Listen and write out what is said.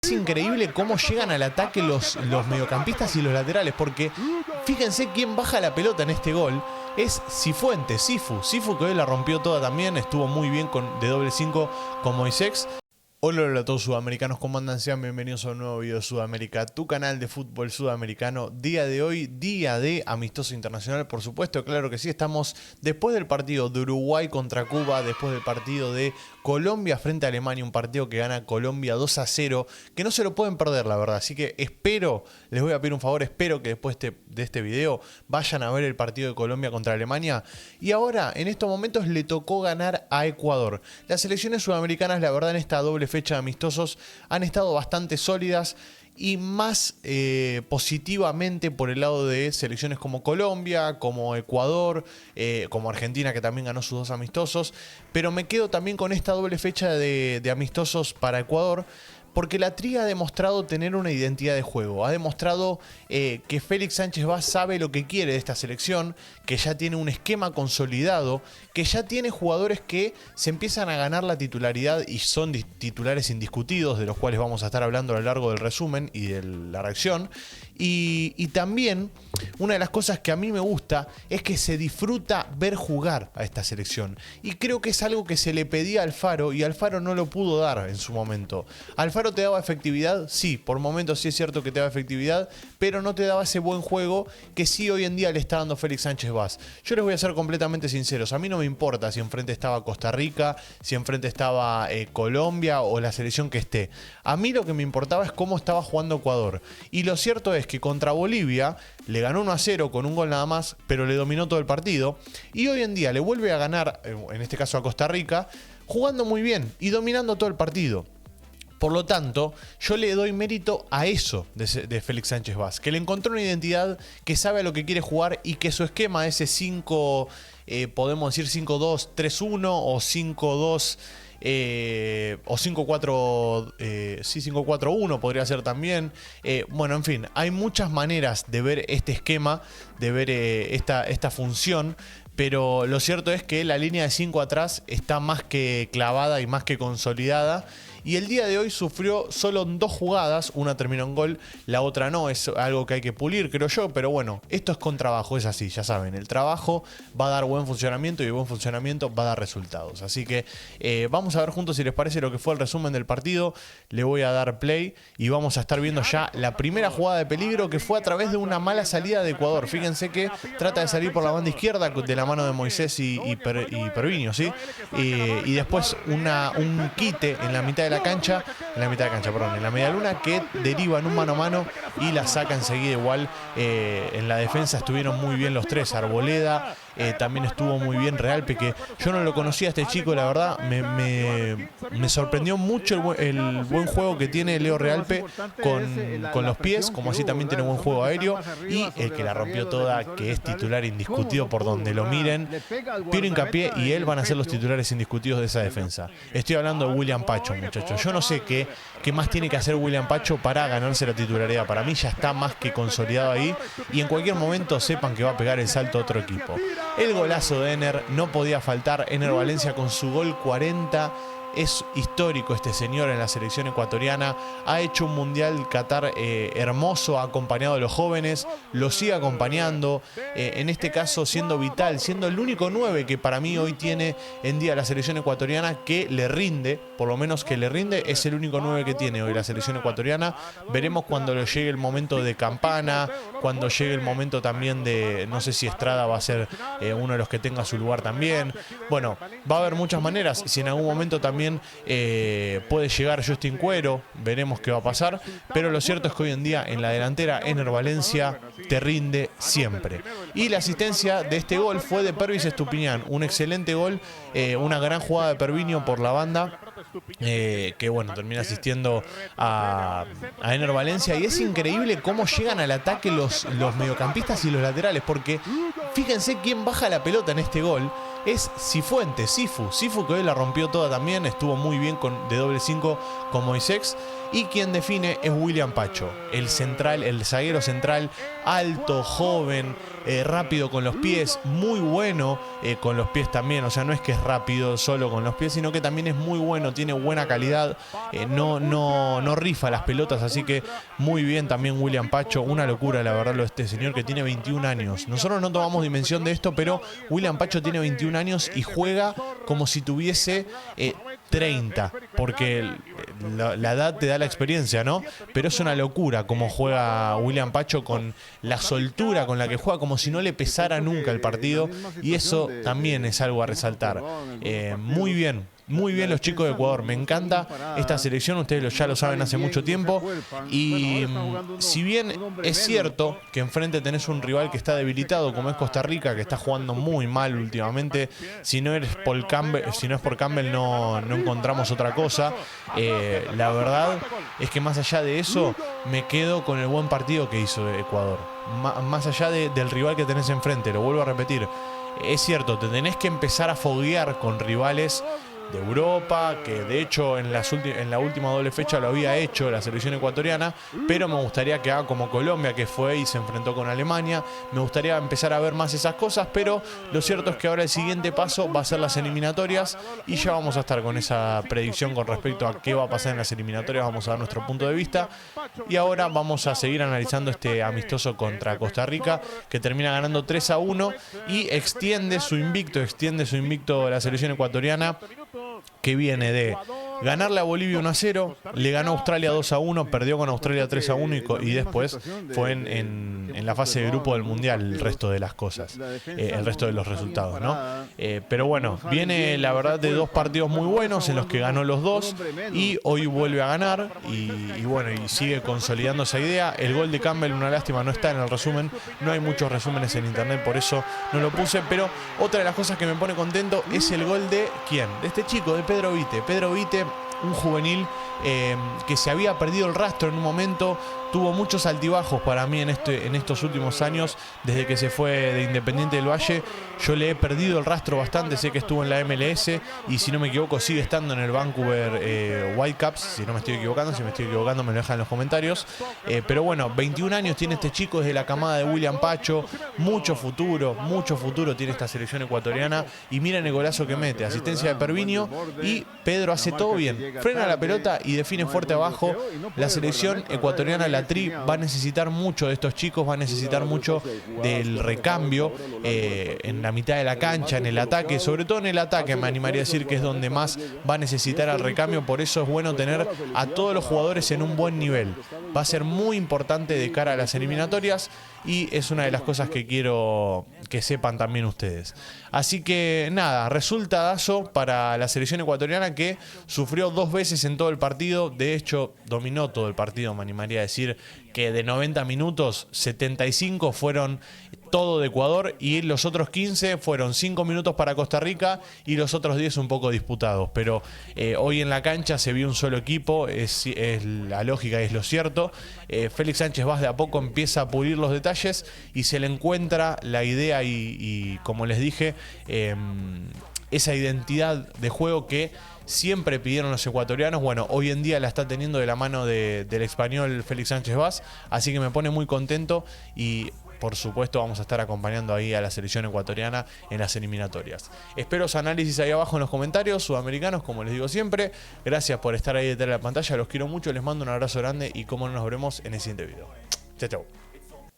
Es increíble cómo llegan al ataque los mediocampistas y los laterales, porque fíjense quién baja la pelota en este gol. Es Cifuentes, Sifu que hoy la rompió toda también, estuvo muy bien de doble 5 con Moisés. Hola a todos sudamericanos, ¿cómo andan? Sean bienvenidos a un nuevo video de Sudamérica, tu canal de fútbol sudamericano. Día de hoy, día de amistoso internacional, por supuesto, claro que sí. Estamos después del partido de Uruguay contra Cuba, después del partido de Colombia frente a Alemania, un partido que gana Colombia 2-0, que no se lo pueden perder, la verdad. Así que espero, les voy a pedir un favor, espero que después de este video vayan a ver el partido de Colombia contra Alemania. Y ahora, en estos momentos, le tocó ganar a Ecuador. Las selecciones sudamericanas, la verdad, en esta doble fecha de amistosos han estado bastante sólidas y más positivamente por el lado de selecciones como Colombia, como Ecuador, como Argentina, que también ganó sus dos amistosos. Pero me quedo también con esta doble fecha de amistosos para Ecuador, porque la Tri ha demostrado tener una identidad de juego. Ha demostrado que Félix Sánchez Vaz sabe lo que quiere de esta selección, que ya tiene un esquema consolidado, que ya tiene jugadores que se empiezan a ganar la titularidad y son titulares indiscutidos, de los cuales vamos a estar hablando a lo largo del resumen y de la reacción. Y también, una de las cosas que a mí me gusta es que se disfruta ver jugar a esta selección. Y creo que es algo que se le pedía a Alfaro y Alfaro no lo pudo dar en su momento. Alfaro te daba efectividad, sí, por momentos sí es cierto que te daba efectividad, pero no te daba ese buen juego que sí hoy en día le está dando Félix Sánchez Vaz. Yo les voy a ser completamente sinceros, a mí no me importa si enfrente estaba Costa Rica, si enfrente estaba Colombia o la selección que esté. A mí lo que me importaba es cómo estaba jugando Ecuador. Y lo cierto es que contra Bolivia le ganó 1-0 con un gol nada más, pero le dominó todo el partido. Y hoy en día le vuelve a ganar, en este caso a Costa Rica, jugando muy bien y dominando todo el partido. Por lo tanto, yo le doy mérito a eso de Félix Sánchez Vaz, que le encontró una identidad, que sabe a lo que quiere jugar y que su esquema, ese 5, podemos decir 5-2-3-1 o 5-2... o 5-4, sí, 5-4-1 podría ser también. Bueno, en fin, hay muchas maneras de ver este esquema, de ver esta función. Pero lo cierto es que la línea de 5 atrás está más que clavada y más que consolidada. Y el día de hoy sufrió solo 2 jugadas, una terminó en gol, la otra no, es algo que hay que pulir, creo yo, pero bueno, esto es con trabajo, es así, ya saben, el trabajo va a dar buen funcionamiento y el buen funcionamiento va a dar resultados. Así que vamos a ver juntos si les parece lo que fue el resumen del partido, le voy a dar play y vamos a estar viendo ya la primera jugada de peligro que fue a través de una mala salida de Ecuador. Fíjense que trata de salir por la banda izquierda de la mano de Moisés y Pervinho, ¿sí? Y después un quite en la mitad de la cancha, en la media luna, que deriva en un mano a mano y la saca enseguida igual. En la defensa estuvieron muy bien los tres, Arboleda, también estuvo muy bien Realpe, que yo no lo conocía a este chico, la verdad, me sorprendió mucho el buen juego que tiene Leo Realpe con los pies, como así también tiene buen juego aéreo, y el que la rompió toda, que es titular indiscutido por donde lo miren. Piero Hincapié y él van a ser los titulares indiscutidos de esa defensa. Estoy hablando de William Pacho, muchachos. Yo no sé qué más tiene que hacer William Pacho para ganarse la titularidad. Para mí ya está más que consolidado ahí y en cualquier momento sepan que va a pegar el salto a otro equipo. El golazo de Ener no podía faltar. Ener Valencia con su gol 40. Es histórico este señor en la selección ecuatoriana. Ha hecho un mundial Qatar hermoso, ha acompañado a los jóvenes, lo sigue acompañando, en este caso siendo vital, siendo el único 9 que para mí hoy tiene en día la selección ecuatoriana, que le rinde, por lo menos que le rinde. Es el único 9 que tiene hoy la selección ecuatoriana. Veremos cuando le llegue el momento de Campana, cuando llegue el momento también de, no sé si Estrada va a ser uno de los que tenga su lugar también. Bueno, va a haber muchas maneras. Si en algún momento también puede llegar Justin Cuero, veremos qué va a pasar, pero lo cierto es que hoy en día en la delantera Ener Valencia te rinde siempre. Y la asistencia de este gol fue de Pervis Estupiñán, un excelente gol, una gran jugada de Pervinho por la banda, que bueno, termina asistiendo a Ener Valencia. Y es increíble cómo llegan al ataque los mediocampistas y los laterales, porque fíjense quién baja la pelota en este gol. es Cifuentes, Cifu que hoy la rompió toda también, estuvo muy bien de doble 5 con Moisés. Y quien define es William Pacho, el central, el zaguero central, alto, joven, rápido con los pies, muy bueno con los pies también. O sea, no es que es rápido solo con los pies, sino que también es muy bueno, tiene buena calidad, no rifa las pelotas, así que muy bien también William Pacho. Una locura, la verdad, lo de este señor que tiene 21 años. Nosotros no tomamos dimensión de esto, pero William Pacho tiene 21 años y juega como si tuviese 30, porque la edad te da la experiencia, ¿no? Pero es una locura cómo juega William Pacho, con la soltura con la que juega, como si no le pesara nunca el partido, y eso también es algo a resaltar. Muy bien los chicos de Ecuador, me encanta esta selección, ustedes ya lo saben hace mucho tiempo, y si bien es cierto que enfrente tenés un rival que está debilitado como es Costa Rica, que está jugando muy mal últimamente, si no es por Campbell no encontramos otra cosa. La verdad es que más allá de eso me quedo con el buen partido que hizo Ecuador, más allá del rival que tenés enfrente, lo vuelvo a repetir. Es cierto, te tenés que empezar a foguear con rivales de Europa, que de hecho en la última doble fecha lo había hecho la selección ecuatoriana, pero me gustaría que haga como Colombia, que fue y se enfrentó con Alemania. Me gustaría empezar a ver más esas cosas, pero lo cierto es que ahora el siguiente paso va a ser las eliminatorias, y ya vamos a estar con esa predicción con respecto a qué va a pasar en las eliminatorias. Vamos a dar nuestro punto de vista, y ahora vamos a seguir analizando este amistoso contra Costa Rica, que termina ganando 3-1 y extiende su invicto la selección ecuatoriana, que viene de ganarle a Bolivia 1-0, le ganó a Australia 2-1, perdió con Australia 3-1 y después fue en la fase de grupo del Mundial el resto de las cosas, el resto de los resultados, ¿no? Pero bueno, viene la verdad de dos partidos muy buenos en los que ganó los dos, y hoy vuelve a ganar y bueno, y sigue consolidando esa idea. El gol de Campbell, una lástima, no está en el resumen, no hay muchos resúmenes en internet, por eso no lo puse, pero otra de las cosas que me pone contento es el gol de ¿quién? De este chico, de Pedro Vite, un juvenil que se había perdido el rastro en un momento. Tuvo muchos altibajos para mí en estos últimos años, desde que se fue de Independiente del Valle. Yo le he perdido el rastro bastante, sé que estuvo en la MLS y si no me equivoco sigue estando en el Vancouver Whitecaps, si no me estoy equivocando. Si me estoy equivocando me lo dejan en los comentarios. Pero bueno, 21 años tiene este chico, desde la camada de William Pacho, mucho futuro tiene esta selección ecuatoriana, y miren el golazo que mete, asistencia de Pervinho, y Pedro hace todo bien, frena la pelota y define fuerte abajo. La selección ecuatoriana, la Tri, va a necesitar mucho de estos chicos, va a necesitar mucho del recambio en la mitad de la cancha, en el ataque, sobre todo en el ataque me animaría a decir que es donde más va a necesitar el recambio. Por eso es bueno tener a todos los jugadores en un buen nivel, va a ser muy importante de cara a las eliminatorias, y es una de las cosas que quiero que sepan también ustedes. Así que nada, resultadazo para la selección ecuatoriana, que sufrió 2 veces en todo el partido. De hecho, dominó todo el partido, me animaría a decir que de 90 minutos, 75 fueron todo de Ecuador, y los otros 15 fueron 5 minutos para Costa Rica y los otros 10 un poco disputados. Pero hoy en la cancha se vio un solo equipo, es la lógica, es lo cierto. Félix Sánchez Vaz de a poco empieza a pulir los detalles y se le encuentra la idea y como les dije, esa identidad de juego que siempre pidieron los ecuatorianos. Bueno, hoy en día la está teniendo de la mano del español Félix Sánchez Vaz, así que me pone muy contento, y por supuesto vamos a estar acompañando ahí a la selección ecuatoriana en las eliminatorias. Espero su análisis ahí abajo en los comentarios, sudamericanos, como les digo siempre. Gracias por estar ahí detrás de la pantalla, los quiero mucho, les mando un abrazo grande y como no, nos veremos en el siguiente video. Chau, chau.